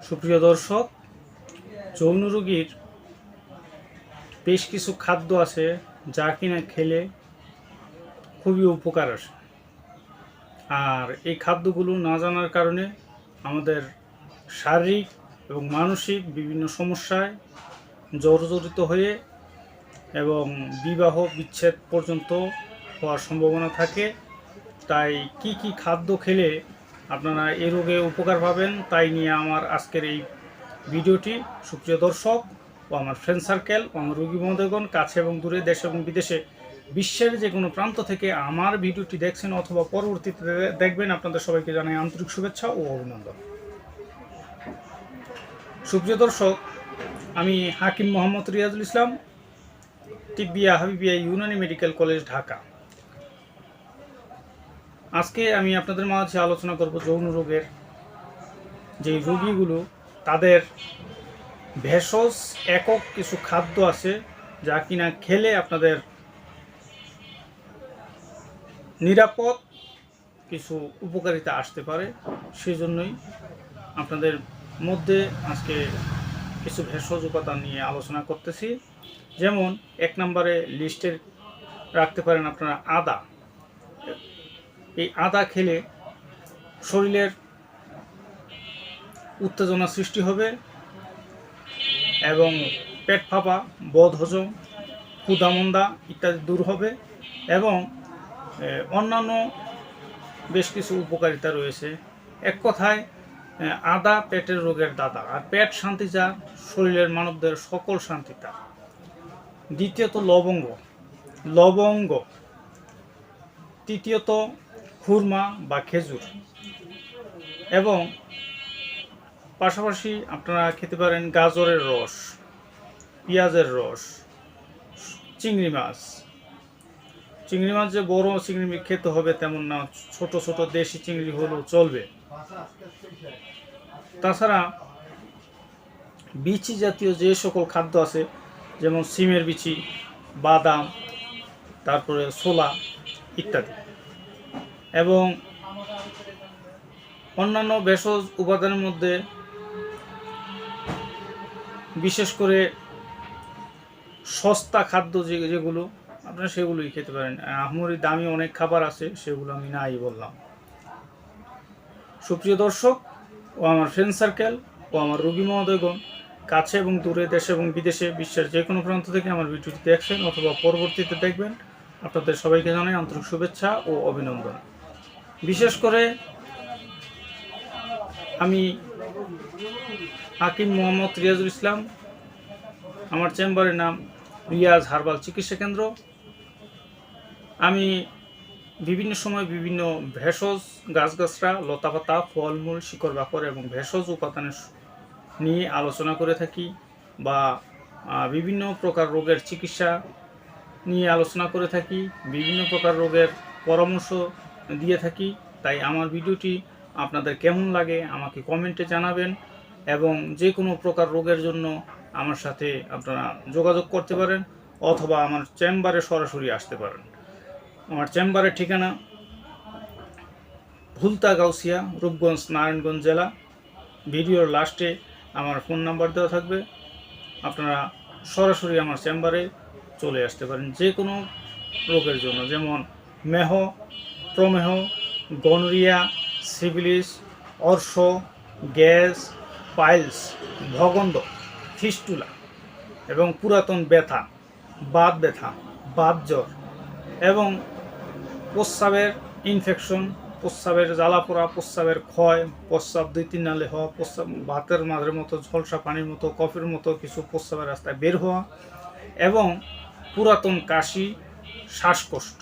সুপ্রিয় দর্শক, যৌন রোগীর বেশ কিছু খাদ্য আছে যা কিনা খেলে খুবই উপকার আসে। আর এই খাদ্যগুলো না জানার কারণে আমাদের শারীরিক এবং মানসিক বিভিন্ন সমস্যায় জর্জরিত হয়ে এবং বিবাহ বিচ্ছেদ পর্যন্ত হওয়ার সম্ভাবনা থাকে। তাই কি কি খাদ্য খেলে আপনারা এই রোগে উপকার পাবেন তাই নিয়ে আমার আজকের এই ভিডিওটি। সুপ্রিয় দর্শক ও আমার ফ্রেন্ড সার্কেল ও আমার রোগী বন্ধুগণ, কাছে এবং দূরে, দেশে এবং বিদেশে, বিশ্বের যে কোনো প্রান্ত থেকে আমার ভিডিওটি দেখছেন অথবা পরবর্তীতে দেখবেন, আপনাদের সবাইকে জানাই আন্তরিক শুভেচ্ছা ও অভিনন্দন। সুপ্রিয় দর্শক, আমি হাকিম মোহাম্মদ রিয়াজুল ইসলাম, তিব্বিয়া হাবিবিয়া ইউনানি মেডিকেল কলেজ, ঢাকা। আজকে আমি আপনাদের মাঝে আলোচনা করব যৌন রোগের যে রোগীগুলো তাদের ভেষজ একক কিছু খাদ্য আছে যা কিনা খেলে আপনাদের নিরাপদ কিছু উপকারিতা আসতে পারে। সেজন্যই আপনাদের মধ্যে আজকে কিছু ভেষজ উপাদান নিয়ে আলোচনা করতেছি। যেমন 1 নম্বরে লিস্টে রাখতে পারেন আপনারা আদা। এই আদা খেলে শরীরের উত্তেজনা সৃষ্টি হবে এবং পেট ফাঁপা, বদহজম, ক্ষুধামন্দা ইত্যাদি দূর হবে এবং অন্যান্য বেশ কিছু উপকারিতা রয়েছে। এক কথায় আদা পেটের রোগের দাদা, আর পেট শান্তি যার, শরীরের মানবদের সকল শান্তি তার। দ্বিতীয়ত লবঙ্গ। তৃতীয়ত খুরমা বা খেজুর। এবং পাশাপাশি আপনারা খেতে পারেন গাজরের রস, পেঁয়াজের রস, চিংড়ি মাছ যে বড় চিংড়ি খেতে হবে তেমন না, ছোট ছোট দেশি চিংড়ি হলেও চলবে। তাছাড়া বিচি জাতীয় যে সকল খাদ্য আছে, যেমন সিমের বিচি, বাদাম, তারপরে ছোলা ইত্যাদি। এবং অন্যান্য ভেষজ উপাদানের মধ্যে বিশেষ করে সস্তা খাদ্য যেগুলো আপনারা সেগুলোই খেতে পারেন। আহমরি দামি অনেক খাবার আছে, সেগুলো আমি নাই বললাম। সুপ্রিয় দর্শক ও আমার ফ্রেন্ড সার্কেল ও আমার রোগী মহোদয়গণ, কাছে এবং দূরে, দেশে এবং বিদেশে, বিশ্বের যে কোনো প্রান্ত থেকে আমার ভিডিওটি দেখছেন অথবা পরবর্তীতে দেখবেন, আপনাদের সবাইকে জানাই আন্তরিক শুভেচ্ছা ও অভিনন্দন। বিশেষ করে আমি হাকিম মোহাম্মদ রিয়াজুল ইসলাম, আমার চেম্বারের নাম রিয়াজ হার্বাল চিকিৎসা কেন্দ্র। আমি বিভিন্ন সময় বিভিন্ন ভেষজ গাছগাছরা, লতাপাতা, ফলমূল, শিকড় বাকড় এবং ভেষজ উপাদানের নিয়ে আলোচনা করে থাকি, বা বিভিন্ন প্রকার রোগের চিকিৎসা নিয়ে আলোচনা করে থাকি, বিভিন্ন প্রকার রোগের পরামর্শ দিয়ে থাকি। তাই আমার ভিডিওটি আপনাদের কেমন লাগে আমাকে কমেন্টে জানাবেন এবং যে কোনো প্রকার রোগের জন্য আমার সাথে আপনারা যোগাযোগ করতে পারেন অথবা আমার চেম্বারে সরাসরি আসতে পারেন। আমার চেম্বারের ঠিকানা ভুলতা গাউসিয়া, রূপগঞ্জ, নারায়ণগঞ্জ জেলা। ভিডিওর লাস্টে আমার ফোন নাম্বার দেওয়া থাকবে, আপনারা সরাসরি আমার চেম্বারে চলে আসতে পারেন যে কোনো রোগের জন্য, যেমন মেহ, প্রমেহ, গনোরিয়া, সিফিলিস, অর্শ, গ্যাস, পাইলস, ভগন্ড, ফিস্টুলা এবং পুরাতন ব্যথা, বাত জ্বর এবং প্রস্রাবের ইনফেকশন, প্রস্রাবের জ্বালাপোড়া, প্রস্রাবের ক্ষয়, প্রস্রাব 2-3 নালে হওয়া, প্রস্রাব ভাতের মাঝের মতো ঝলসা পানির মতো, কফির মতো কিছু প্রস্রাবের রাস্তায় বের হওয়া এবং পুরাতন কাশি, শ্বাসকষ্ট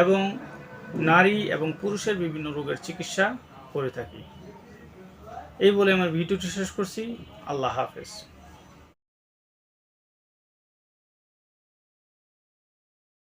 এবং নারী এবং পুরুষের বিভিন্ন রোগের চিকিৎসা করে থাকি। এই বলে আমার ভিডিওটি শেষ করছি। আল্লাহ হাফেজ।